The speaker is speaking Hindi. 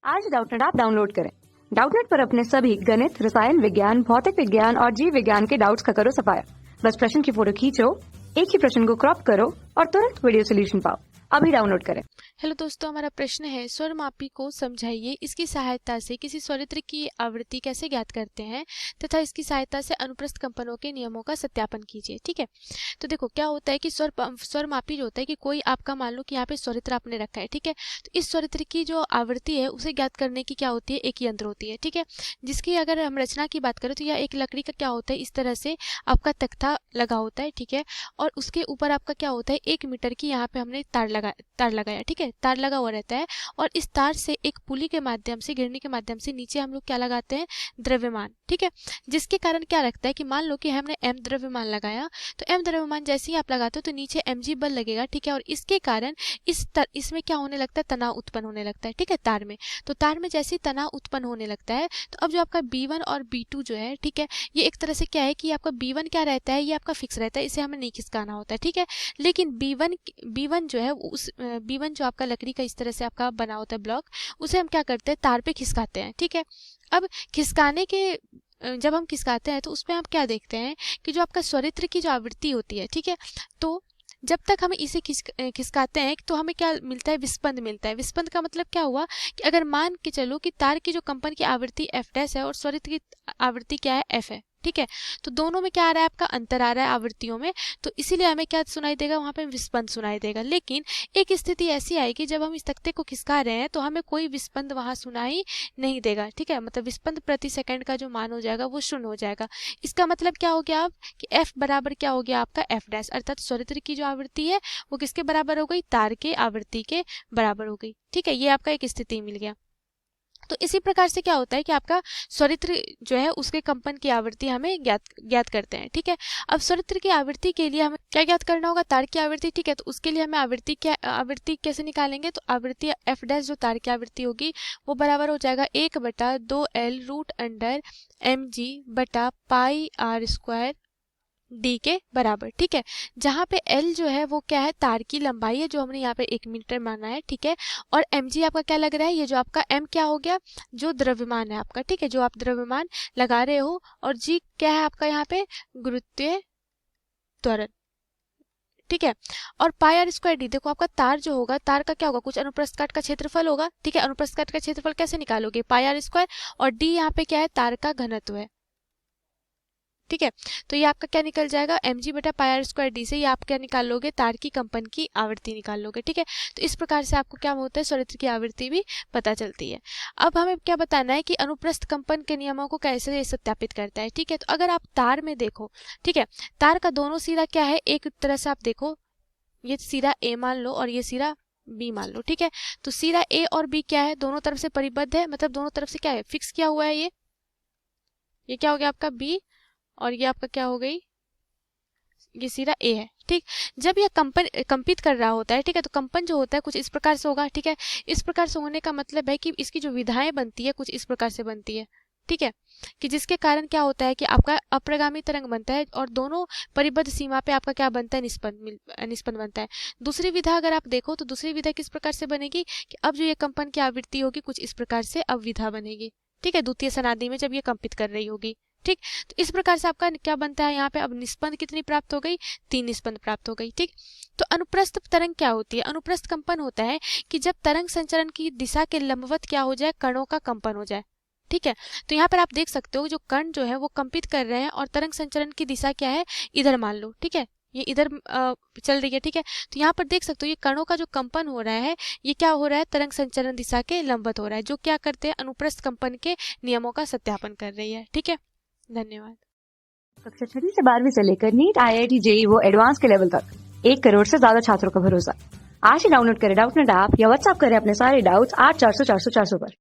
आज डाउटनेट ऐप डाउनलोड करें। डाउटनेट पर अपने सभी गणित, रसायन विज्ञान, भौतिक विज्ञान और जीव विज्ञान के डाउट्स का करो सफाया। बस प्रश्न की फोटो खींचो, एक ही प्रश्न को क्रॉप करो और तुरंत वीडियो सोल्यूशन पाओ। अभी डाउनलोड करें। हेलो दोस्तों, हमारा प्रश्न है स्वरमापी को समझाइए। इसकी सहायता से किसी स्वरित्र की आवृत्ति कैसे ज्ञात करते हैं तथा इसकी सहायता से अनुप्रस्थ कंपनों के नियमों का सत्यापन कीजिए। ठीक है, तो देखो क्या होता है कि स्वरमापी जो होता है कि कोई आपका मान लो कि यहाँ पे स्वरित्र आपने रखा है। ठीक है, तो इस स्वरित्र की जो आवृत्ति है उसे ज्ञात करने की क्या होती है, एक यंत्र होती है। ठीक है, जिसकी अगर हम रचना की बात करें तो यह एक लकड़ी का क्या होता है, इस तरह से आपका तख्ता लगा होता है। ठीक है, और उसके ऊपर आपका क्या होता है, 1 मीटर की यहाँ पे हमने तार लगाया। ठीक है, तार लगा हुआ रहता है और इस तार से एक पुली के माध्यम से, गिरनी के माध्यम से नीचे हम लोग क्या लगाते हैं, द्रव्यमान। ठीक है, जिसके कारण क्या रखता है कि मान लो कि हमने m द्रव्यमान लगाया, तो m द्रव्यमान जैसे ही आप लगाते हो तो नीचे mg बल लगेगा। ठीक है, और इसके कारण इसमें क्या होने लगता है, तनाव उत्पन्न होने लगता है। ठीक है, तार में, तो तार में जैसे ही तनाव उत्पन्न होने लगता है तो अब जो आपका b1 और b2 जो है, ठीक है, ये एक तरह से क्या है कि आपका b1 क्या रहता है, ये आपका फिक्स रहता है, इसे हमें नहीं खिसकाना होता है। ठीक है, लेकिन b1 जो है, उस b1 जो आपका लकड़ी का इस तरह से आपका बना होता है ब्लॉक, उसे हम क्या करते हैं, तार पे खिसकाते हैं। ठीक है, अब खिसकाने के जब हम खिसकाते हैं तो उसमें हम क्या देखते हैं कि जो आपका स्वरित्र की जो आवृत्ति होती है, ठीक है, तो जब तक हम इसे खिसकाते हैं तो हमें क्या मिलता है, विस्पंद मिलता है। विस्पंद का मतलब क्या हुआ कि अगर मान के चलो कि तार की जो कंपन की आवृत्ति f डैश है और स्वरित्र की आवृत्ति क्या है, f है। ठीक है, तो दोनों में क्या आ रहा है, आपका अंतर आ रहा है आवृत्तियों में, तो इसीलिए हमें क्या सुनाई देगा, वहां पे विस्पंद सुनाई देगा। लेकिन एक स्थिति ऐसी आएगी जब हम इस तख्ते को खिसका रहे हैं तो हमें कोई विस्पंद वहां सुनाई नहीं देगा। ठीक है, मतलब विस्पंद प्रति सेकंड का जो मान हो जाएगा वो शून्य हो जाएगा। इसका मतलब क्या हो गया अब कि f बराबर क्या हो गया, आपका f डैश, अर्थात स्वरित्र की जो आवृत्ति है वो किसके बराबर हो गई, तार के आवृत्ति के बराबर हो गई। ठीक है, ये आपका एक स्थिति मिल गया। तो इसी प्रकार से क्या होता है कि आपका स्वरित्र जो है उसके कंपन की आवृत्ति हमें ज्ञात करते हैं। ठीक है, अब स्वरित्र की आवृत्ति के लिए हमें क्या ज्ञात करना होगा, तार की आवृत्ति। ठीक है, तो उसके लिए हमें आवृत्ति कैसे निकालेंगे, तो आवृत्ति f डैश जो तार की आवृत्ति होगी वो बराबर हो जाएगा 1/2l रूट अंडर mg बटा पाई r स्क्वायर d के बराबर। ठीक है, जहाँ पे l जो है वो क्या है, तार की लंबाई है जो हमने यहाँ पे 1 मीटर माना है। ठीक है, और mg आपका क्या लग रहा है, ये जो आपका m क्या हो गया, जो द्रव्यमान है आपका। ठीक है, जो आप द्रव्यमान लगा रहे हो, और g क्या है आपका यहाँ पे, गुरुत्वीय त्वरण। ठीक है, और पाई आर स्क्वायर डी, देखो आपका तार जो होगा, तार का क्या होगा, कुछ अनुप्रस्थ काट का क्षेत्रफल होगा। ठीक है, अनुप्रस्थ काट का क्षेत्रफल कैसे निकालोगे, पाई आर स्क्वायर, और डी यहाँ पे क्या है, तार का घनत्व है। ठीक है, तो ये आपका क्या निकल जाएगा, mg बटा पाई आर स्क्वायर डी से ये आप क्या निकाल लोगे, तार की कंपन की आवृत्ति निकाल लोगे। ठीक है, तो इस प्रकार से आपको क्या होता है, स्वरित्र की आवृत्ति भी पता चलती है। अब हमें क्या बताना है कि अनुप्रस्थ कंपन के नियमों को कैसे सत्यापित करता है। ठीक है, तो अगर आप तार में देखो, ठीक है, तार का दोनों सिरा क्या है, एक तरह से आप देखो, ये सिरा a मान लो और ये सिरा b मान लो। ठीक है, तो सिरा a और b क्या है, दोनों तरफ से परिबद्ध है, मतलब दोनों तरफ से क्या है, फिक्स किया हुआ है। ये क्या हो गया आपका b, और ये आपका क्या हो गई, ये सिरा ए है। ठीक, जब यह कंपित कर रहा होता है, ठीक है, तो कंपन जो होता है कुछ इस प्रकार से होगा। ठीक है, इस प्रकार से होने का मतलब है कि इसकी जो विधाएं बनती है कुछ इस प्रकार से बनती है। ठीक है, कि जिसके कारण क्या होता है कि आपका अप्रगामी तरंग बनता है और दोनों परिबद्ध सीमा पे आपका क्या बनता है, निष्पन्न बनता है। दूसरी विधा अगर आप देखो तो दूसरी विधा किस प्रकार से बनेगी कि अब जो ये कंपन की आवृत्ति होगी कुछ इस प्रकार से अब विधा बनेगी। ठीक है, द्वितीय सनादि में जब ये कंपित कर रही होगी। ठीक, तो इस प्रकार से आपका क्या बनता है, यहाँ पे अब निष्पन्द कितनी प्राप्त हो गई, 3 निष्पन्द प्राप्त हो गई। ठीक, तो अनुप्रस्थ तरंग क्या होती है, अनुप्रस्थ कंपन होता है कि जब तरंग संचरण की दिशा के लंबवत क्या हो जाए, कणों का कंपन हो जाए। ठीक है, तो यहाँ पर आप देख सकते हो जो कण जो है वो कंपित कर रहे हैं और तरंग संचरण की दिशा क्या है, इधर मान लो। ठीक है, ये इधर चल रही है। ठीक है, तो यहाँ पर देख सकते हो ये कणों का जो कंपन हो रहा है ये क्या हो रहा है, तरंग संचरण दिशा के लंबवत हो रहा है, जो क्या करते हैं, अनुप्रस्थ कंपन के नियमों का सत्यापन कर रही है। ठीक है, धन्यवाद। कक्षा 6 से 12वीं से लेकर नीट, IIT, JEE वो एडवांस के लेवल तक 1 करोड़ से ज्यादा छात्रों का भरोसा। आज ही डाउनलोड करें डाउटनेट ऐप या व्हाट्सएप करें अपने सारे डाउट्स 8400 400 400 पर।